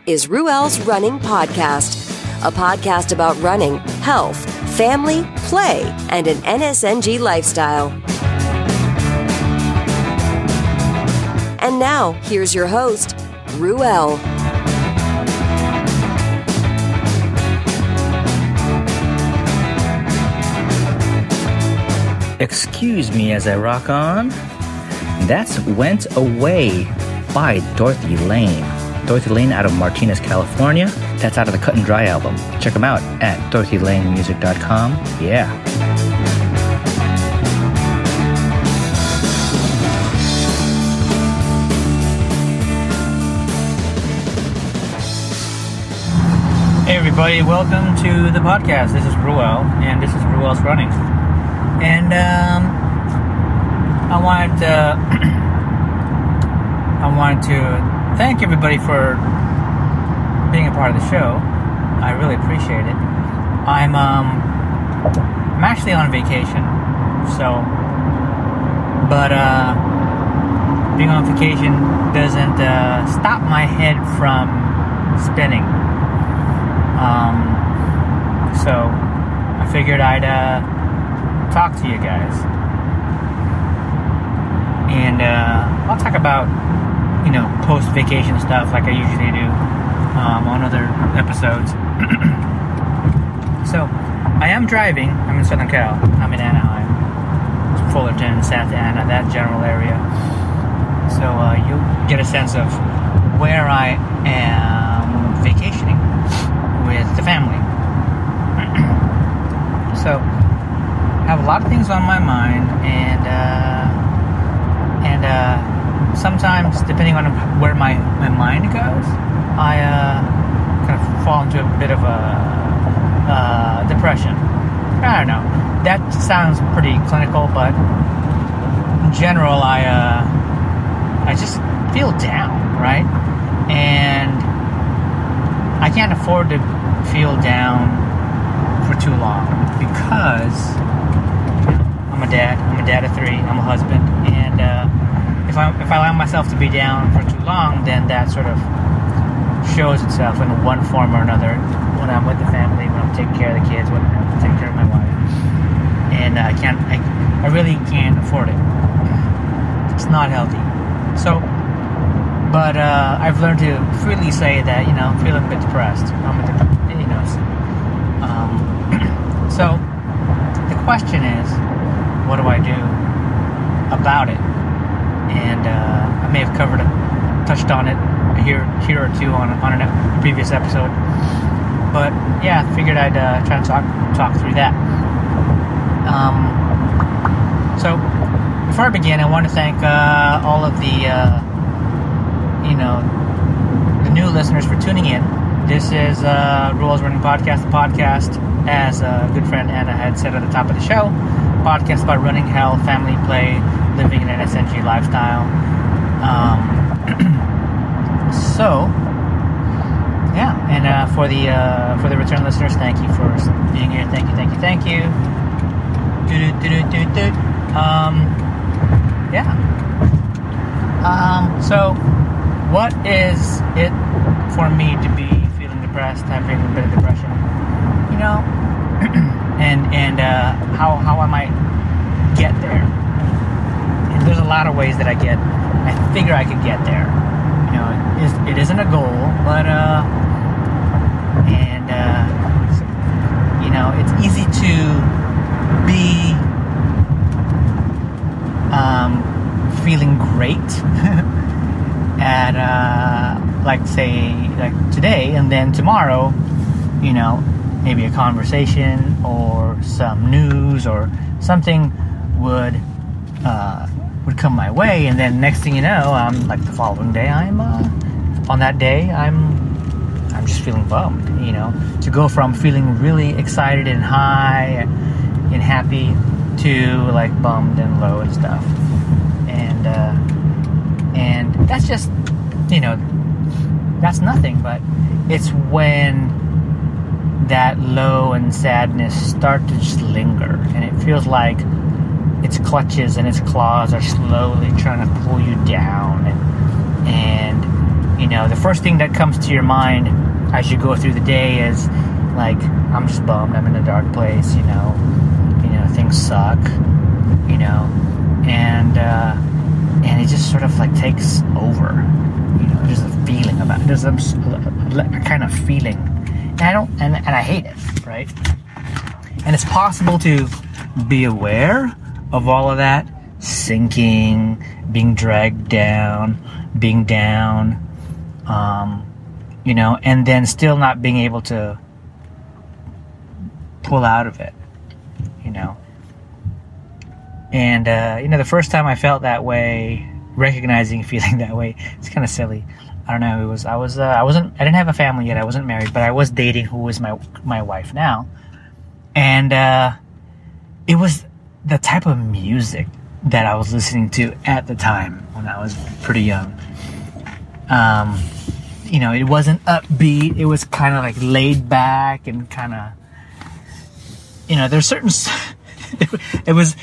is Ruel's Running Podcast, a podcast about running, health, family, play, and an NSNG lifestyle. And now, here's your host, Ruel. Excuse me as I rock on. That's Went Away by Dorothy Lane. Dorothy Lane out of Martinez, California. That's out of the Cut and Dry album. Check them out at DorothyLaneMusic.com. Yeah. Hey everybody, welcome to the podcast. This is Ruel, and this is Ruel's Running. And I wanted to thank everybody for being a part of the show. I really appreciate it. I'm actually on vacation, but being on vacation doesn't stop my head from spinning. So I figured I'd talk to you guys, and I'll talk about post-vacation stuff like I usually do on other episodes. So I am driving. I'm in Southern Cal. I'm in Anaheim, Fullerton, Santa Ana, that general area. So you'll get a sense of where I am vacationing with the family. So I have a lot of things on my mind, and sometimes, depending on where my mind goes, I kind of fall into a bit of a depression. I don't know. That sounds pretty clinical, but in general, I just feel down, right? And I can't afford to feel down for too long, because I'm a dad of 3, I'm a husband, and if I allow myself to be down for too long, then that sort of shows itself in one form or another when I'm with the family, when I'm taking care of the kids, when I'm taking care of my wife, and I really can't afford it. It's not healthy. So, but I've learned to freely say that, I'm feeling a bit depressed. So the question is, what do I do about it? And I may have touched on it here or two on a previous episode. But yeah, I figured I'd try to talk through that. So before I begin, I want to thank all of the the new listeners for tuning in. This is Ruel's Running Podcast, the podcast, as a good friend Anna had said at the top of the show, podcast about running, health, family, play, living an NSNG lifestyle. So, yeah, and for the return listeners, thank you for being here. Thank you. So, what is it for me to be feeling depressed, having a bit of depression? And how I might get there. And there's a lot of ways that I figure I could get there. It isn't a goal, but it's easy to be feeling great at like today, and then tomorrow, maybe a conversation or some news or something would come my way, and then next thing you know, like the following day, I'm just feeling bummed. To go from feeling really excited and high and happy to like bummed and low and stuff, and that's just that's nothing, but it's when that low and sadness start to just linger, and it feels like its clutches and its claws are slowly trying to pull you down, and the first thing that comes to your mind as you go through the day is like, I'm just bummed, I'm in a dark place, things suck, and it just sort of like takes over. There's a feeling about it. There's a kind of feeling, and I hate it, right? And it's possible to be aware of all of that, sinking, being dragged down, being down, and then still not being able to pull out of it, And, the first time I felt that way, recognizing feeling that way, it's kind of silly. I don't know. I didn't have a family yet. I wasn't married, but I was dating who is my wife now. And, it was the type of music that I was listening to at the time when I was pretty young. It wasn't upbeat. It was kind of like laid back and kind of, there's certain, it was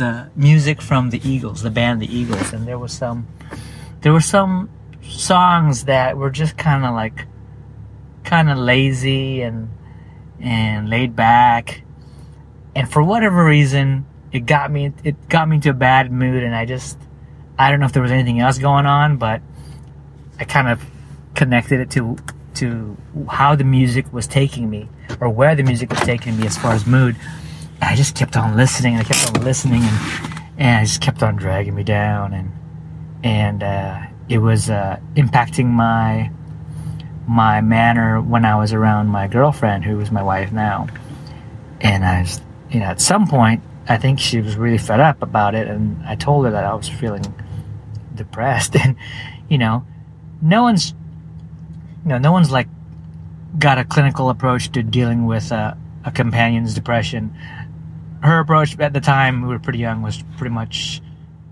a music from the Eagles, the band the Eagles, and there were some songs that were just kind of lazy and laid back, and for whatever reason it got me into a bad mood, and I don't know if there was anything else going on, but I kind of connected it to how the music was taking me, or where the music was taking me as far as mood. And I just kept on listening, and I it just kept on dragging me down, and it was impacting my manner when I was around my girlfriend, who was my wife now. And I was, at some point, I think she was really fed up about it, and I told her that I was feeling depressed, and no one's like got a clinical approach to dealing with a companion's depression. Her approach at the time, we were pretty young, was pretty much,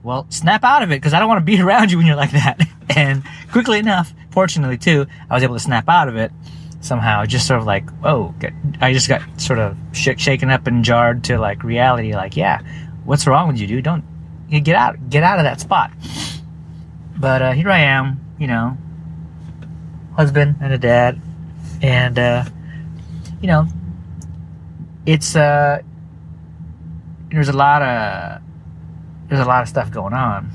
well, snap out of it, because I don't want to be around you when you're like that. And quickly enough, fortunately too, I was able to snap out of it somehow. Just sort of like, whoa, I just got sort of shaken up and jarred to like reality. Like, yeah, what's wrong with you, dude? Don't get out of that spot. But here I am, husband and a dad, and it's there's a lot of stuff going on.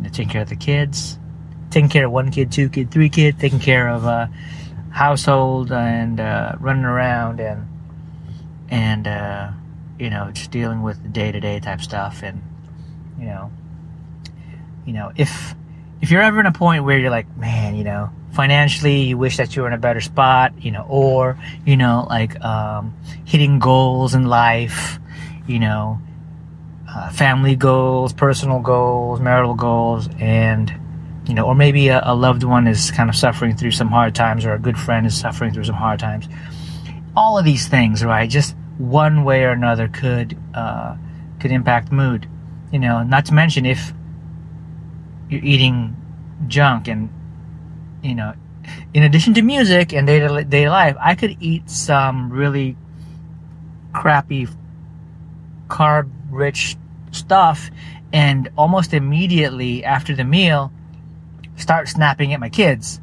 Taking care of the kids, taking care of 1 kid, 2 kid, 3 kid, taking care of household, and running around, and just dealing with the day-to-day type stuff. And if you're ever in a point where you're like, man, financially you wish that you were in a better spot, or hitting goals in life, family goals, personal goals, marital goals, and or maybe a loved one is kind of suffering through some hard times, or a good friend is suffering through some hard times. All of these things, right, just one way or another could impact mood. Not to mention if you're eating junk, and in addition to music and day-to-day life, I could eat some really crappy carb-rich stuff, and almost immediately after the meal start snapping at my kids.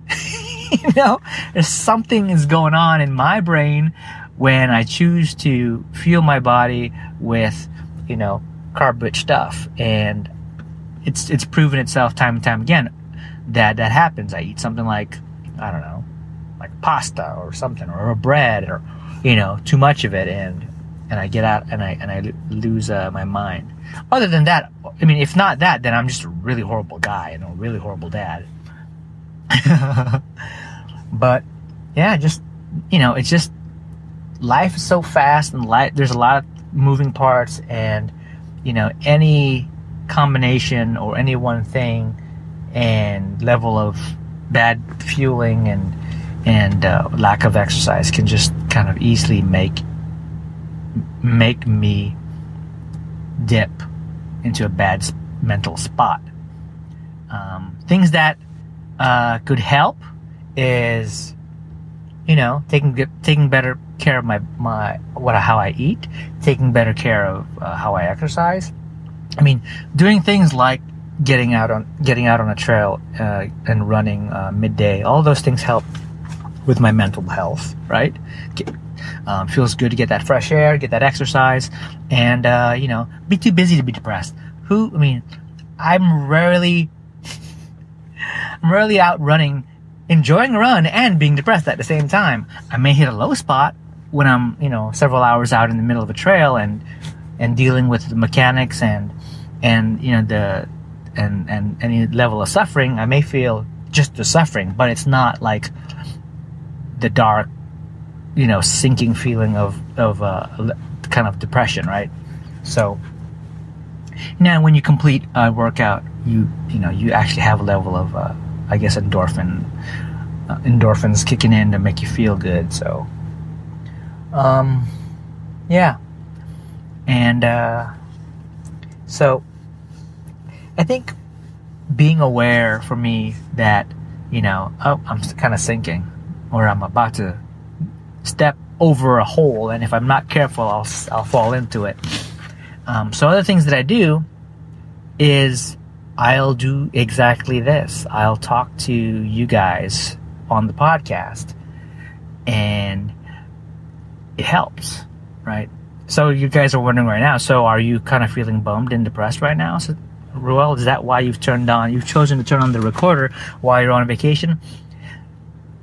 There's something is going on in my brain when I choose to fuel my body with carb-rich stuff, and it's proven itself time and time again that happens. I eat something like, I don't know, like pasta or something, or a bread, or too much of it, and I get out and I lose my mind. Other than that, I mean, if not that, then I'm just a really horrible guy and a really horrible dad. But yeah, just it's just, life is so fast, and there's a lot of moving parts, and any combination or any one thing and level of bad fueling and lack of exercise can just kind of easily make me dip into a bad mental spot. Things that could help is taking better care of how I eat, taking better care of how I exercise. I mean, doing things like getting out on a trail and running midday. All those things help with my mental health, right? Feels good to get that fresh air, get that exercise, and be too busy to be depressed. I'm rarely out running, enjoying a run and being depressed at the same time. I may hit a low spot when I'm several hours out in the middle of a trail and dealing with the mechanics and any level of suffering. I may feel just the suffering, but it's not like the dark, sinking feeling of kind of depression, right? So now when you complete a workout, you actually have a level of endorphins kicking in to make you feel good. So so I think being aware for me that I'm kind of sinking, or I'm about to step over a hole, and if I'm not careful, I'll fall into it. So other things that I do is I'll do exactly this. I'll talk to you guys on the podcast, and it helps, right? So you guys are wondering right now, so are you kind of feeling bummed and depressed right now? So, Ruel, is that why you've chosen to turn on the recorder while you're on vacation?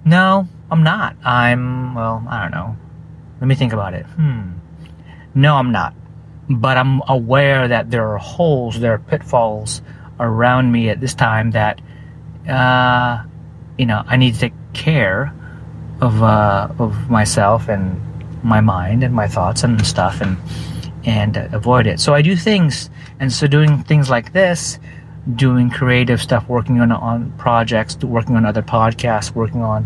No, I'm not. I don't know. Let me think about it. No, I'm not. But I'm aware that there are holes, there are pitfalls around me at this time that, I need to take care of myself and my mind and my thoughts and stuff and avoid it. So I do things, and so doing things like this, doing creative stuff, working on projects, working on other podcasts, working on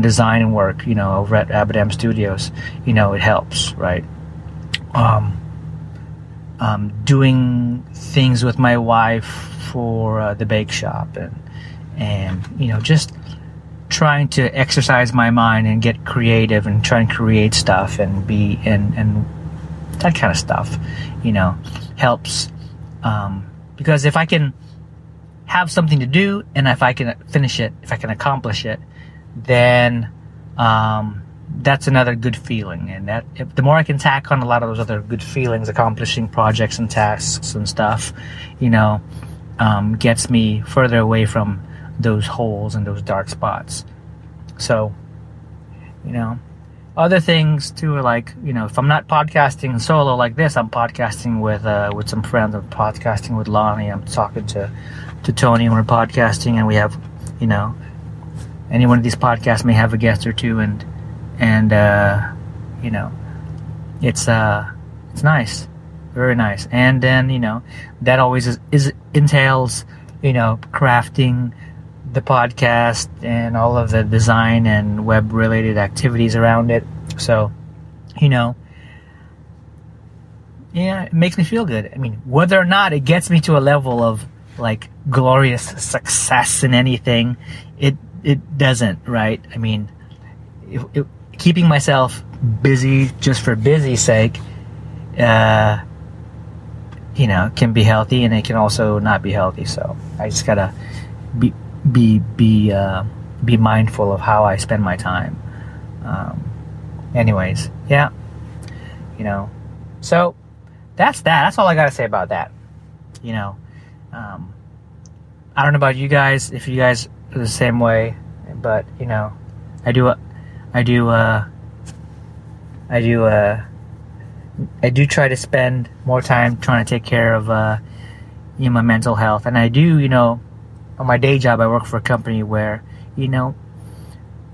design work, over at Abbott M Studios, it helps, right? Doing things with my wife for the bake shop and just trying to exercise my mind and get creative and try and create stuff and be and that kind of stuff, helps. Because if I can have something to do, and if I can finish it, if I can accomplish it, then that's another good feeling. And the more I can tack on a lot of those other good feelings, accomplishing projects and tasks and stuff, gets me further away from those holes and those dark spots. So, other things too are like, if I'm not podcasting solo like this, I'm podcasting with some friends. I'm podcasting with Lonnie. I'm talking to Tony, and we're podcasting, and we have, any one of these podcasts may have a guest or two, and it's nice, very nice. And then that always entails crafting the podcast and all of the design and web related activities around it. So it makes me feel good. Whether or not it gets me to a level of like glorious success in anything, it doesn't, right? Keeping myself busy just for busy's sake, can be healthy, and it can also not be healthy. So I just gotta be mindful of how I spend my time. So that's that. That's all I gotta say about that. I don't know about you guys, if you guys are the same way, but I do try to spend more time trying to take care of my mental health. And I do, on my day job, I work for a company where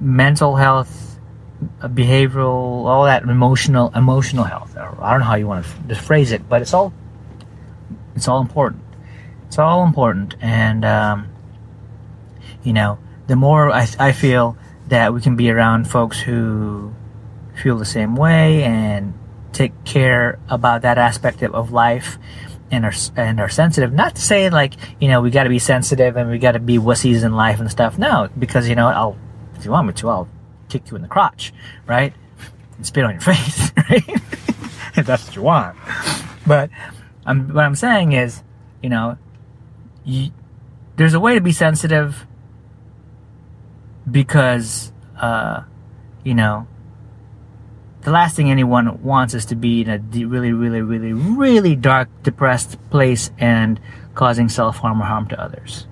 mental health, behavioral, all that emotional health, I don't know how you want to phrase it, but it's all important. It's all important. And the more I feel that we can be around folks who feel the same way and take care about that aspect of life and are sensitive. Not to say like, we got to be sensitive and we got to be wussies in life and stuff. No, because if you want me to, I'll kick you in the crotch, right? And spit on your face, right? If that's what you want. But what I'm saying is, there's a way to be sensitive because, you know, the last thing anyone wants is to be in a really, really, really, really dark, depressed place and causing self-harm or harm to others,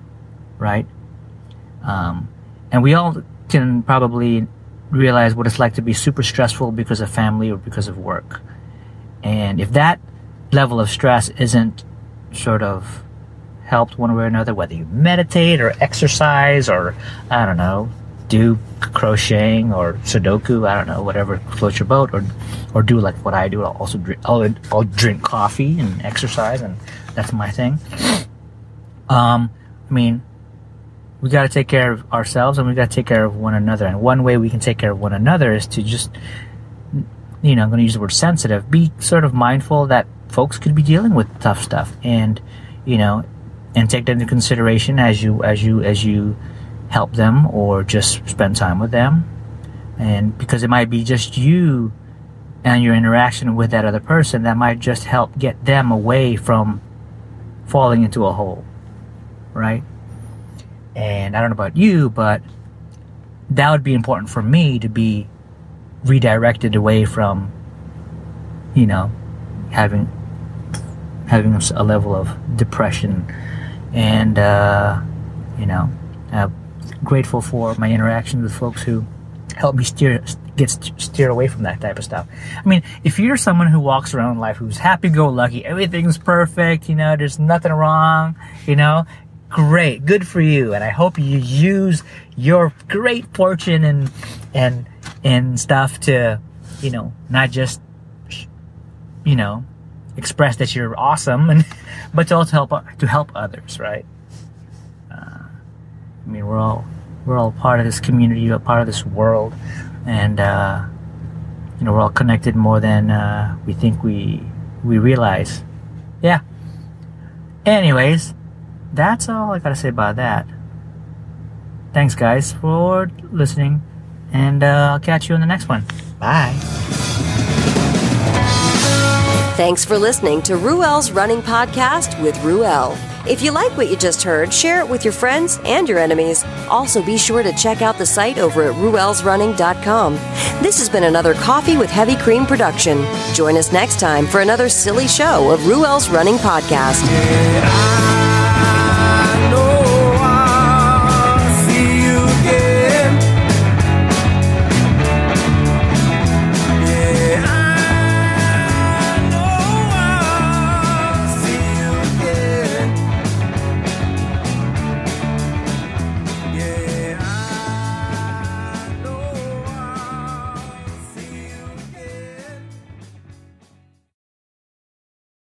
right? And we all can probably realize what it's like to be super stressful because of family or because of work. And if that level of stress isn't sort of helped one way or another, whether you meditate or exercise or, I don't know, do crocheting or Sudoku, I don't know, whatever floats your boat, or do like what I do. I'll also I'll drink coffee and exercise, and that's my thing. I mean, we got to take care of ourselves, and we got to take care of one another. And one way we can take care of one another is to just, you know, I'm going to use the word sensitive. Be sort of mindful that folks could be dealing with tough stuff, and you know, and take that into consideration as you help them or just spend time with them. And because it might be just you and your interaction with that other person that might just help get them away from falling into a hole, right? And I don't know about you, but that would be important for me to be redirected away from, you know, having a level of depression. And you know, grateful for my interactions with folks who help me steer away from that type of stuff. I mean, if you're someone who walks around in life who's happy-go-lucky, everything's perfect, you know, there's nothing wrong, you know, great, good for you. And I hope you use your great fortune and stuff to, you know, not just, you know, express that you're awesome, but to also help others, right? I mean, we're all part of this community, a part of this world, and you know, we're all connected more than we think we realize. Yeah. Anyways, that's all I gotta say about that. Thanks, guys, for listening, and I'll catch you in the next one. Bye. Thanks for listening to Ruel's Running Podcast with Ruel. If you like what you just heard, share it with your friends and your enemies. Also, be sure to check out the site over at ruelsrunning.com. This has been another Coffee with Heavy Cream production. Join us next time for another silly show of Ruel's Running Podcast.